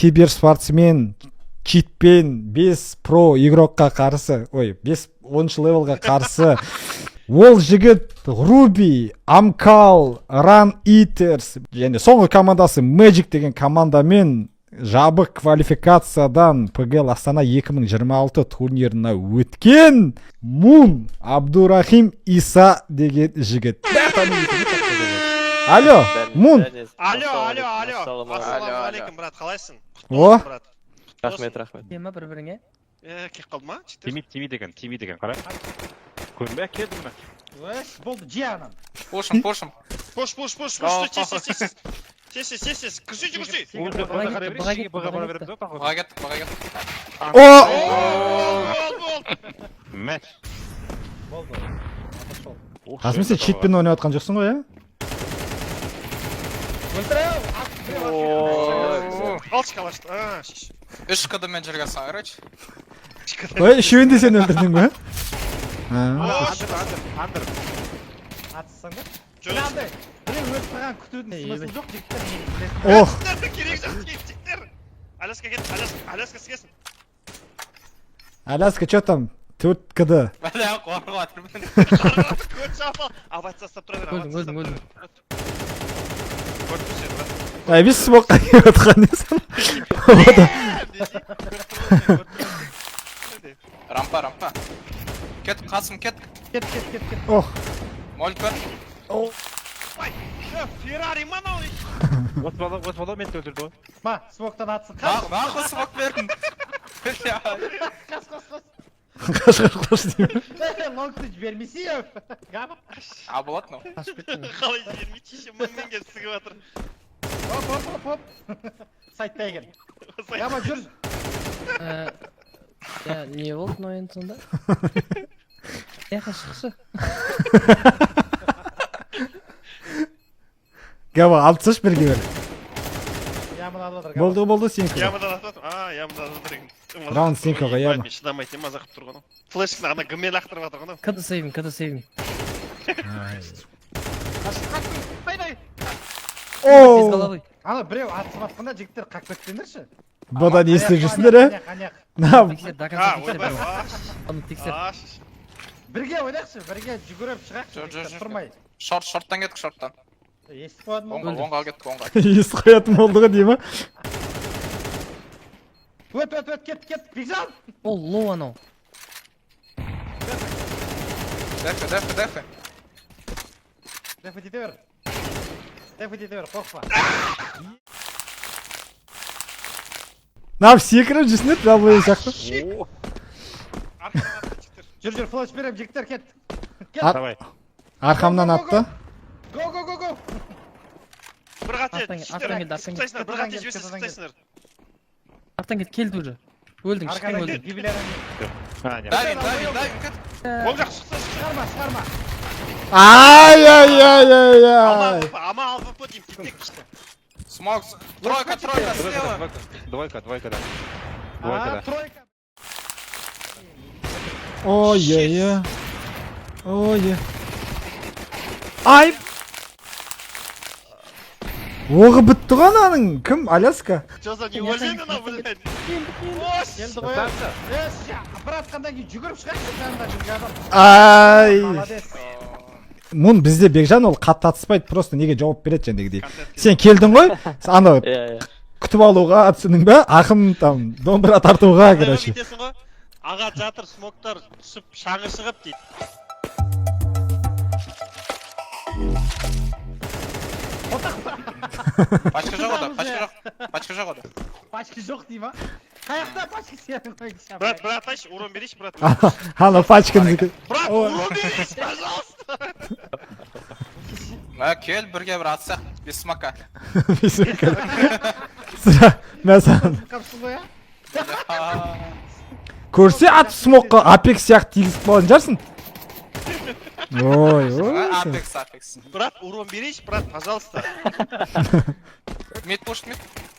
киберспортсмен читпен 5 про игрокқа қарсы, 5-10 левелға қарсы. Ол жігіт Руби, Амкал, Run Eaters және соңғы командасы Magic деген командамен жабық квалификациядан ПГЛ Астана 2026 турнирына өткен Мун Абдурахим Иса деген жігіт. Алло, Мун. Алло. Ассалаумағалейкум, брат, қалайсың? О, Рахмет. Тема бір-біріңе. Кеп қалды ма? Тими деген қарай. Көрмей келді мына. Болды, же анан. Пошым. Пош, тез, күрсей. Бұға бара беріп тұр. Бұға кеттік. Мәш. Қасым сен читпен ойнап атқан жоқсың ғой, Қалшты. Үш қадаммен жүргенсің, айрайч. Үшеуін де сен өлтірдің бе? Андыр. Атсың ба? Жөнесі. Біреу өтіп тұрған күтудің смысл жоқ, жігіттер. Ох, Керек жоқ, жігіттер. Аляска сігесін. Аляска, что там? 4 Бәлі қорқып атырмын. Көт шапал. Абайт састап тұра бер. Өлдің. Көртпесе, брат. Біз смоққа кеп атқан несін? Рампа. Кет, Қасым, кет. Кет. Ох, Моль көр. Феррари ма мынау? Осы бала мен өлтірді ғой. Ма, смоктан атсың. Нақы смок бердің. қаш деймін. Лонгты жібермесе, гама. Болады мынау. Қалай жібермейші, мыңмен келіп сігіп атыр. Хоп. Сайтта екен. Гама, жүр. Не болды мынау енді сонда? Шықшы. Гава, алып тасташы бірге бер. Ямын алып отыр. Болды, сенікі. Ямадан атады. Ямадан атады. Раунд сенікі, ямы. Мен шыдамайтын мазақ қып тұр ғой. Флешкіні ана гімел ақтырып атыр ғой. Кыды сейвим. Без Ооо, головы. Ана біреу атысып атқанда жігіттер қақ кеткендерші. бұда не істеп жүрсіңдер, Тексер, до конца Ойбай, тексер. Оны тексер. Бірге ойнақшы, бірге жүгіріп шығақшы. Жүр. Тұрмай. Шорттан кеттік, шорттан. Естіп қойдым ғой. Оңға кеттік, оңға. Ес қоятын болды ғой дейма? Өт, кет, Бекжан! Ол лоу анау. Дефе. Дефі дете бер, қорқпа. Нап секіріп жүрсіңдер, жалбай сияқты. Жүр, флеш берем, жігіттер кет. Давай. Арқамнан атты. Го! Бір қате, Артан кет, келді уже. Өлдің, шыққан Арқадан өлдің. кет, гибелерін кет. Дайвин, кет. Ол жақ шықса. Шығарма. Ай. Ама алып по деймін, кетпек ішті. Смок. Тройка, слева. Двойка, да. Тройка. Ой. Ай! Оғы бітті ғой ананың. Кім? Аляска? Жаза не уважение на, блядь. Келді ғой. Бір атқандан кейін жүгіріп шығақшы, жанында жүрген адам. Ай! Молодец. Мұн бізде Бекжан ол қатты атыспайды, просто неге жауап береді жәндегідей. Сен келдің ғой, аны күтіп алуға түсінің бе, ақым там домбыра тартуға короче. Аға жатыр, смоктар түсіп, шаңы шығып дейді. Пачка жоқ ода. Пачка жоқ дей ма? Қаяқта пачка сенің қойды. Брат, айш, урон берейші, брат. Ана пачканы. Брат, урон берейші, пожалуйста. Кел, бірге бір атсақ, без смока. Sıra, мен саған. Қапсың ғой, Көрсе ат смокқа Apex сияқты тигізіп қалған жарсың. Ой. Апекс. Брат, урон берейші, брат, пожалуйста. Мид пуш.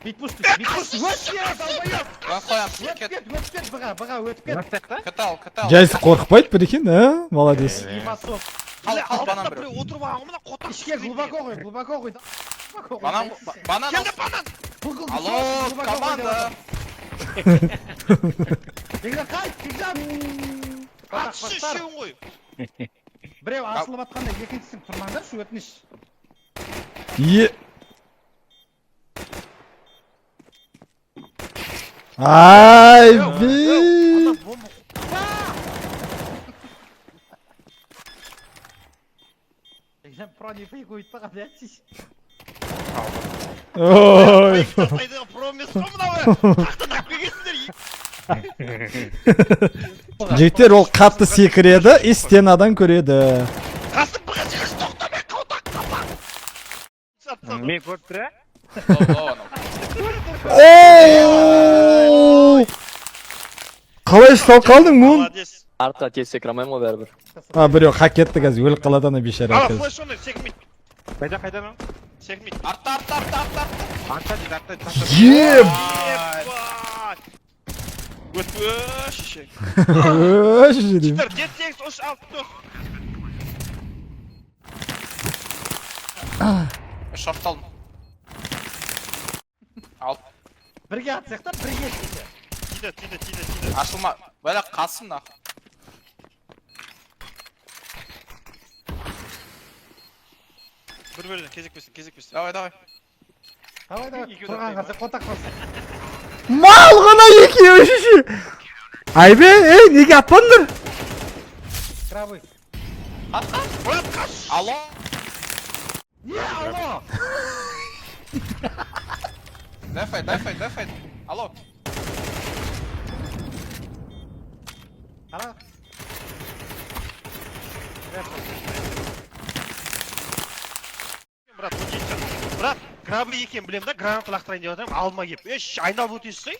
Вообще, долбоёб! Қоям, кет. Өтіп бұға өтіп кет. Катал. Жайсы қорқпайды бір екен, а? Молодец. Имасов. Банан біреу отырып ағымына қотақ. Ішке глубоко қой. Банан. Келді банан. Алло, команда. Бекжан қайт, Бекжан. атшы үшеуің ғой. Біреу асылып атқанда екіншісін тұрмаңдаршы, өтініш. Ай, би. Бекжан прони фейк ойып таған, әтсіз. Ой. Тастайдыға промес қой мынау. Қақтан ақ келгенсіңдер. Жігіттер ол қатты секіреді, и стенадан көреді. Қасым бұға жығыш тоқтамай қаутақ қапақ. Мен көріп тұр, ә? Ооо! Қалай ұстап қалдың, Мун? Молодец. Артқа тез секірамаймын ғой бәрібір. Біреу хақ кетті қазір, өліп қалады ана бейшара Ала қазір. флеш оны секмейді. Қайдан ол? Секмейді. Артта. Артта дейді, артта. Еп! Өтпөш. Өш деймін. Сіздер дет 8 3 6 4. Шортталдым. Ал. Бірге атсақ та, бірге етсек. Тиді. Ашылма. Бәлі қалсын нақ. Бір-бірден кезекпесін. Давай. Давай, тұрған қарсы қотақ болсын. Мал ғана екеуі шеше. Айбе, неге атпандыр? Крабы. Мұрат қаш. Алло. Не, алло! Дефайт. Алло. Ала. Брат, брат, крабы екен білем да, гранат лақтырайын деп жатырмын, алма кеп. Айналып өтесіз ей?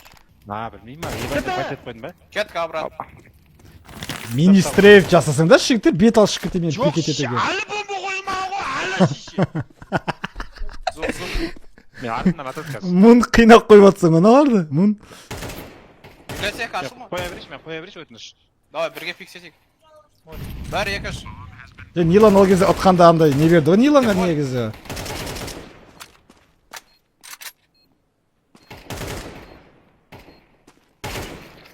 Білмеймін, ебайда пачет қойдың ба? Кетка, брат. Министрев жасасыңдар, жігіттер бет алшық кетемен Жоқ, кететеге. әлі бомба қойылмаған ғой, әлі шеше. Зум. Мен артынан атады қазір. Мун қинап қойып атсың, оны аларды, Мун. Библиотека ашылма. Қоя берейінші өтініш. Давай, бірге фиксетейік. Бәрі екіш. Нилан ол кезде отқанда андай не берді ғой Ниланға негізі.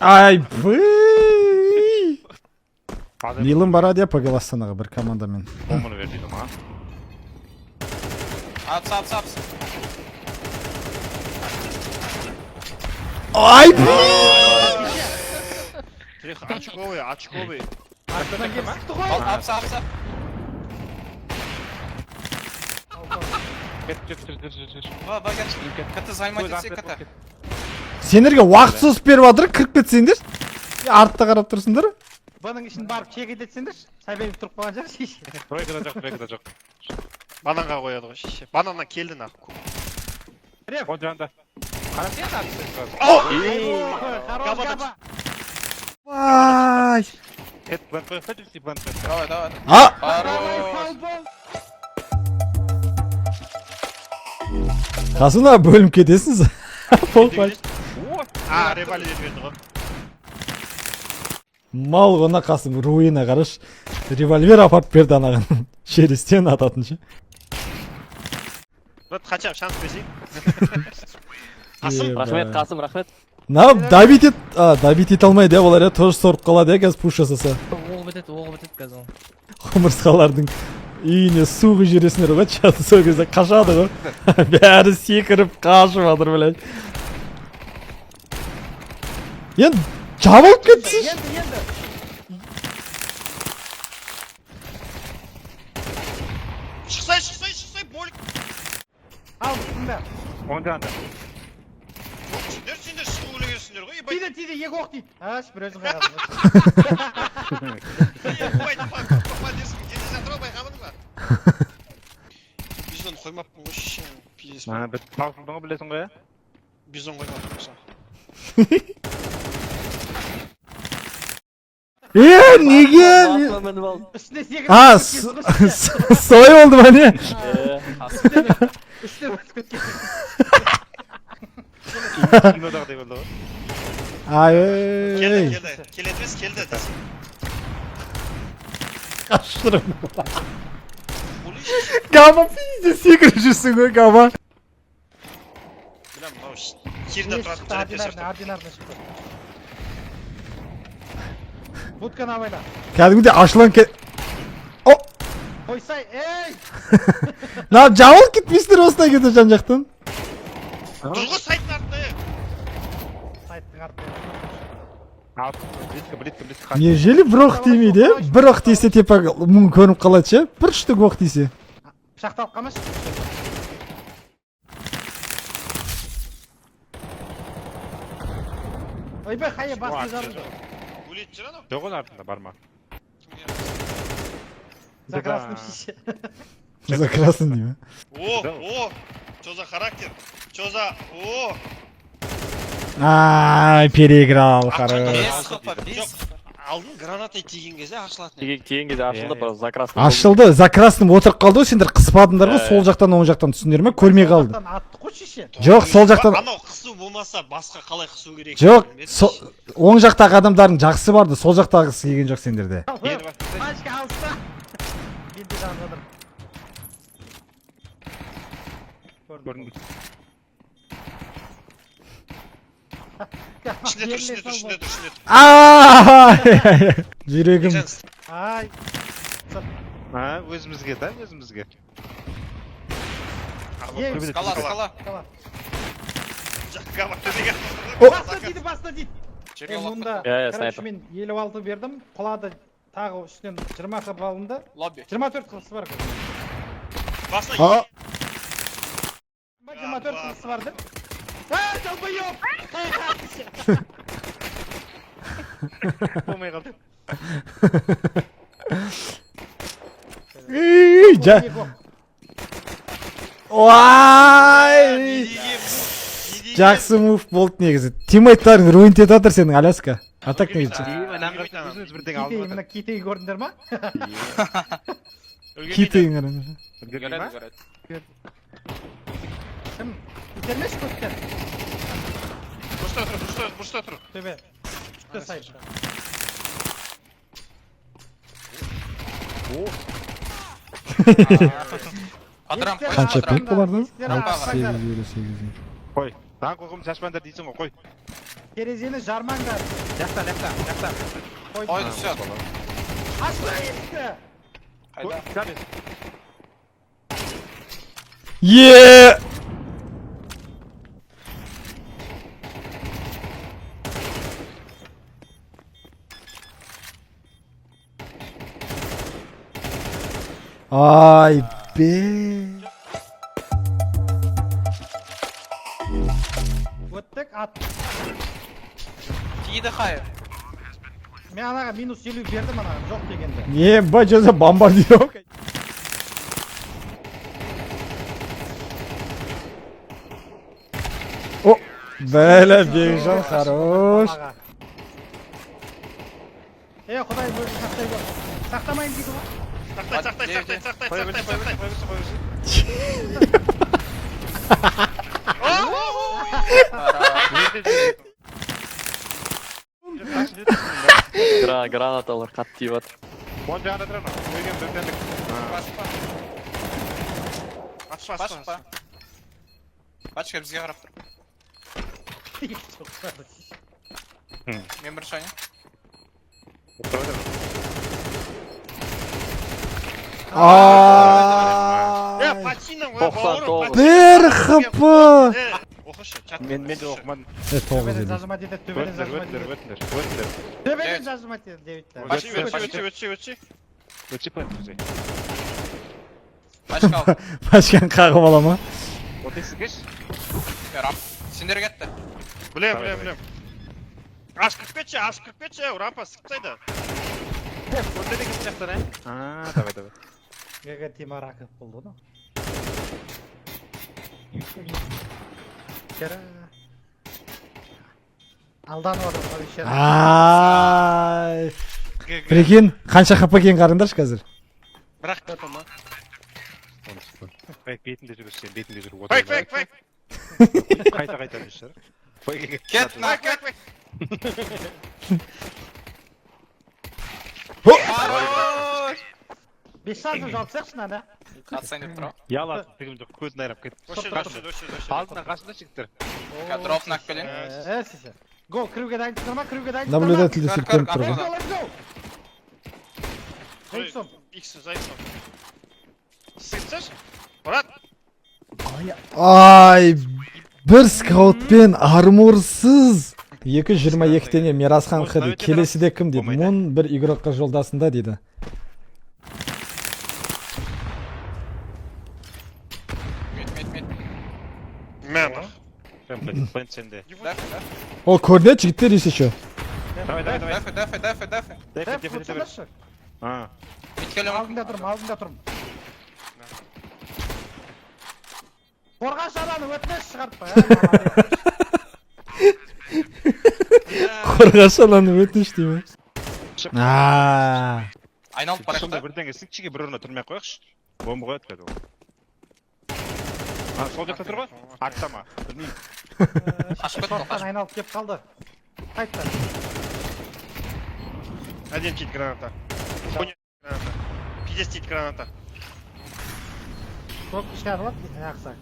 Ай, бүй! Нилан барады я погел Астанаға бір командамен. Бомбаны бер дейді маған. Апс. Ай, бүй! Очковый. Артынан кеп sıқты ғой. Апс. Кет. Ба, кәті займат етсек кәті. Сендерге уақытсыз беріп жатыр, кіріп кетсеңдер. Артта қарап тұрсыңдар. Бұның ішін барып чек ететсеңдер, Сайбаев тұрып қалған жар шеше. Тройкада жоқ. Бананға қояды ғой шеше. Бананнан келді нақ. Реф. Ол жағында. Қарасен атты. Хорош габа. Вай! Кет, план қой, план. Давай. А! Хорош. Қасына бөлім кетесіңіз. Болмай. Револьвер берді ғой. Мал ғана қасым руина қараш. Револьвер апарып берді анаған. Шерістен ататыншы. Вот хотя бы шанс берсей. Қасым. Рахмет, Қасым, рахмет. Давид ете алмайды, олар тоже сорып қалады, қазір пуш жасаса. Оғы бітеді қазір. Құмырсқалардың үйіне суғы жересінер ғой, чаты сол кезде қашады ғой. Бәрі секіріп қашып жатыр, блядь. Енді жабылып кетсін. Енді. Шықсай, болик. Ал, тыңда. Он жағында. Сендер шығу өлегерсіңдер ғой, ебай. Тиді, екі оқ дейді. Аш, бір өзің қағасың. Попадесің, деді жатыр ғой, байқамадың ба? Бизон қоймаппын ғой, шешен. Пиздес. Бір таусылдың ғой білесің ғой, ә? Бизон қоймаппын ғой. Неге? Үстіне сегіз. Солай болды ма не? Үстіне өтіп кеткен. Кинодағыдай болды ғой. Ай, Келді. қаштырым. Гама пиздец секіріп жүрсің ғой, Гама. Білем, анау жерде тұратын жаратпен сияқты. Ординарный шықты. Будканы абайла. кәдімгідей ашылған о Қойсай, ей! мына жабылып кетпейсіздер осылай кетіп жан жақтан Тұр ғой сайттың артында. Сайттың артында. Близко. неужели бір оқ тимейді бір оқ тисе типа мұң көрініп қалады ше бір штук оқ тисе Пышақты алып қалмашы. Ойбай, қайы басты жарылды. Өлетін жүр анау. Жоқ оның артында барма. За красным шише. за красный неме О, что за характер? Что за... О! ай переиграл хорош Без хопа, без Жоқ, хопа. алдын гранатай тиген кезде ашылатын. Тиген кезде ашылды, просто за красный. ашылды за красным отырып қалды ғой сендер қыспадыңдар ғой сол жақтан оң жақтан түсіндіңдер ме көрмей қалды Атты қой шише. жоқ сол жақтан Анау қысу болмаса басқа қалай қысу керек? жоқ оң жақтағы адамдардың жақсы барды сол жақтағысы келген жоқ сендерде Пачка алыста. Мен де жанладым. Көрінді. Ішінде тұр. ай жүрегім Ай. Өзімізге да, өзімізге. Ей, Скала, скала. қала. Жаққа төбеге. Баста дейді. Жерге Мен лапқа. мұнда, Иә, короче, снайпер. мен 56 бердім, құлады тағы үстінен 20 қып алынды, Лобби. 24 қылысы бар. Басына 24 қылысы бар деп. Долбоёб! Болмай қалды. ой жақсы мув болды негізі тиммейттарың руин етіп жатыр сенің аляска а так не Өзіміз бірдеңе Китей, алып мына Китейді көрдіңдер ма? китейің Горят, горят. Кім? Итермеш көттен? бұрышта тұр. Төбе. Үсті сай. Адырам, қой, қанша адырам. пек оларда Есіктер алпыс ашпаңдар. сегіз елу сегіз қой. Таң қоғым шашпаңдар дейсің ғой, қой. Терезені жармаңдар. Қойды, все. Ашла есікті! Қайда? е ай бе Өттік, ат. Тиді қайы. Мен анаға минус 50 бердім анаға, жоқ дегенде. не ба жаза бомбардировка о бәле бекжан хорош Құдай өзі сақтай гөр. Сақтамайын дейді ғой. Гранаталар қатты тиіп жатыр. Оң жағында тұр ана. Ойген бөтендік. Пашпа. Пачка бізге қарап тұр. Мен бір шайын. бір хп Оқышы, Мен де оқымадым. тоғыз Төбеден елу зажимать етеді, төбеден зажимать етеді. Төбеден зажимать етеді, 9-та. өтші. Пачка ал. пачканы қағып ала ма Отайсыз кеш? Рап. Сендер кетті. Білем. Ашқып кетші, рампа сықтайды. Онда да кетіп жақтан, давай. ГГ Тима Раков болды, ну. Кері. Алданып отыр, повещер. ай прикинь қанша хп екен қараңдаршы қазір Бірақ көті ма? Бетінде жүріс сен, бетінде жүріп Фейк. Қайта жүрсір. Кет, на, кет. О! Хорош. 5 шансым жауып сияқшы, нана. Қатсайын деп тұр ғой. Яла тігім жоқ, көзін айрап кет. Осы жерде, осы жерде, осы жерде, осы жерде. Алдына қашында жігіттер. Қазір дропын алып келейін. Сесе. Гол, кіруге дайынсыздар ма? Кіруге дайынсыздар ма? Наблюдательді Кар, сүрткен кар, тұрған. кар. Let's go, let's go. Зайцом. Иксін, зайцом. Сыйсашы? Брат, Ай, бір скаутпен арморсыз. 2.22-тен Мирасхан қыды. Келесіде кім дейді? Мұн бір игрокқа жолдасында дейді. Мет. мен бақ. Пен сенде. Ол көрінеді жігіттер еще. Давай. Дафы. Дәп, отсаңдаршы. Мет келем. Алдында тұрм. Қорғаш ананы өтмес шығартпа. Қорғаш аланы өтініш деймі. Айналып барайық Сонда та. бірдеңе сікчіге бір орнына тұрмай қояқшы. Бомба қояды кәді ол. Сол жақта тұр ғой? Аттама. Білмеймін. Қашып кетті, Шорттан айналып кеп қалды. Қайтты. Один тит граната. Понял, граната. Пиздец тит граната. Көп шығарылады, ақсақ.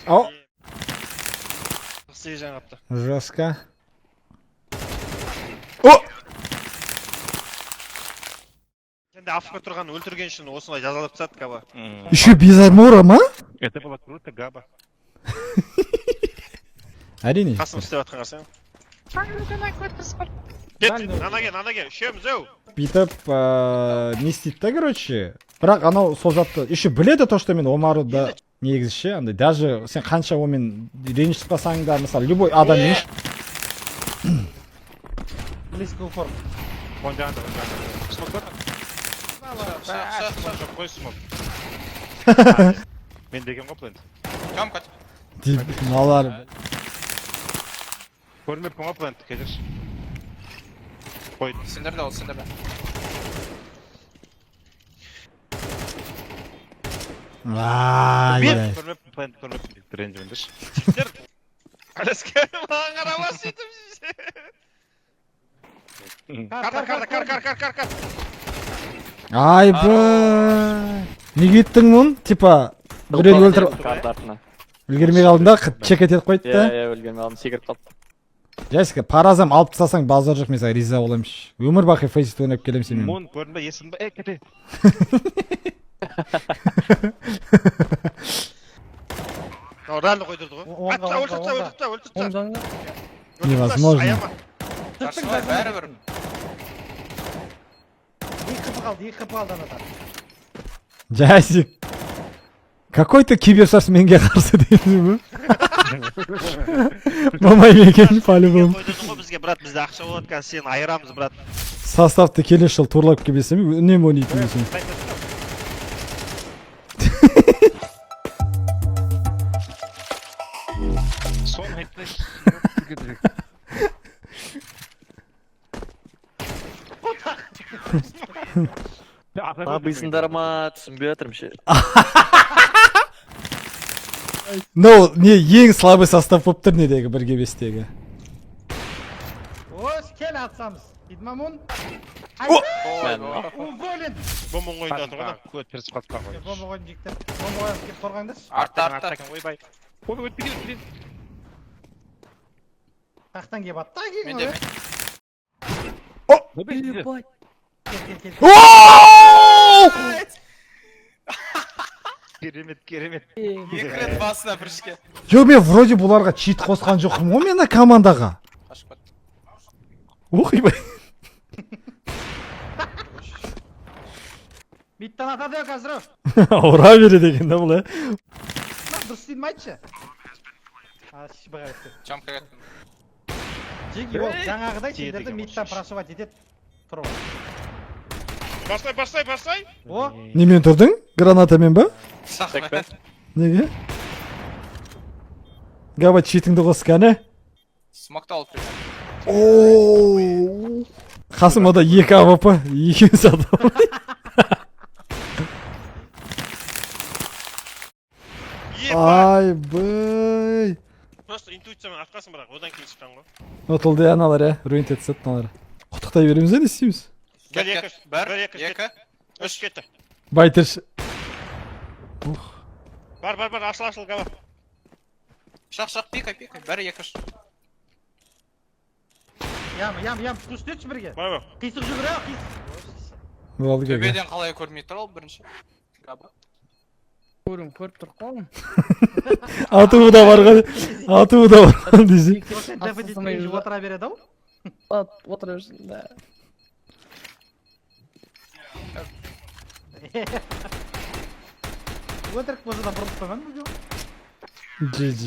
Ау, Свежен қапты. жестко. О! Сенде Африка тұрғанын өлтірген үшін осылай жазалап тастады каба. Еще без армора ма? Это было круто, Габа. Әрине. Қасым істеп жатқан қарсың. Кет, ана кел, үшеуміз өу. Бүйтіп, не істейді да, короче. Бірақ анау сол затты еще біледі то, что мен Омаруда негізі ше, андай, даже сен қанша онымен ренжіспасаң да, мысалы, любой адам емес. Близко форм. Вон жанында. Смок бар? Шық. Жоқ, қой смок. Мен деген ғой плент. Кам кат. Малар. Көрмеппін ғой плент, келерші. Қой. Сендерде ол, сендерде. Ай, Көрмеппін плент, көрмеппін. Ренжімендіш. Жігіттер, әлеске маған қарамас сөйтіп. Кар. ай, бай. Не кеттің мұн? Типа, біреуін өлтіріп, Карты артына. үлгермей қалдың да, чек етеді қойды да. Өлген алдым, секіріп қалды. Жәсіка, паразам алып тастасаң базар жоқ, мен саған риза боламын. Өмір бақи фейсит ойнап келем сен мен. Мұн көрінбе, есін ба? Кете. Рәлі қойдырды ғой. Оңға, Өлтіртті. Оң жағыңда. Невозможно. Аяма. Қаршылай, бәрібір. Екі қыпы қалды анада. Жасик. Какой-то киберспортсменге қарсы дейсің бе? Мамай екен по-любому. Қойдырдың ғой бізге, брат, бізде ақша болады қазір сені айырамыз, брат. Составты келесі жыл турлап келбесем, үнемі ойнайтын болсың. Сон айтты. Абысыңдар ма, түсінбей жатырмын ше. Но не ең слабый состав болып тұр недегі бірге бестегі. Ось, кел атсамыз. Идмамун. Уволен. Бомбың ойында тұрғана. Көт персіп қалып қалған. Бомба қойдың жіктер. Бомба қойдың кеп қорғаңдаршы. Артта. Ойбай. Ойбай, өтпеген. Тақтан кеп атта кейін. Менде. Ебать. Кел. Керемет. Екі рет басына бірішке. Жоқ, мен вроде бұларға чит қосқан жоқпын ғой мен командаға. Қашып кетті. Ойбай. Биттен атады өк қазір. Ұра береді екен да бұл, Дұрыс істейді ма айтшы? Шыбыға өтті. Жамқа кеттім. Жеги ол жаңағыдай сендерді миттен прошивать етеді. Тұр ғой. Бастай. О, Немен тұрдың? Гранатамен ба? Сақпен. Неге? Габа читіңді қос кәне? Смокта алып келген. Ооо. Қасым ода 2 АВП, 2 адам. Ай, бай. Просто интуициямен атқасын бірақ, одан кейін шыққан ғой. Отылды аналар, руинт етсет аналар. Құттықтай береміз, не істейміз? Бір, екі. Өшіп кетті. Байтырш. Бар, ашыл, гава. Шақ, пикай. Бәрі екіш. Ям, түстетші бірге. Бар. Қисық жүгір, қисық. Болды келген. Төбеден қалай көрмей тұр ол бірінші. Габа. көріп тұр қолым. Атуы да бар ғой. Атуы да бар десе. Отыра береді ау? Отыра берсін, да. Өтірік болса да бұрылып қойман бұл жол. GG.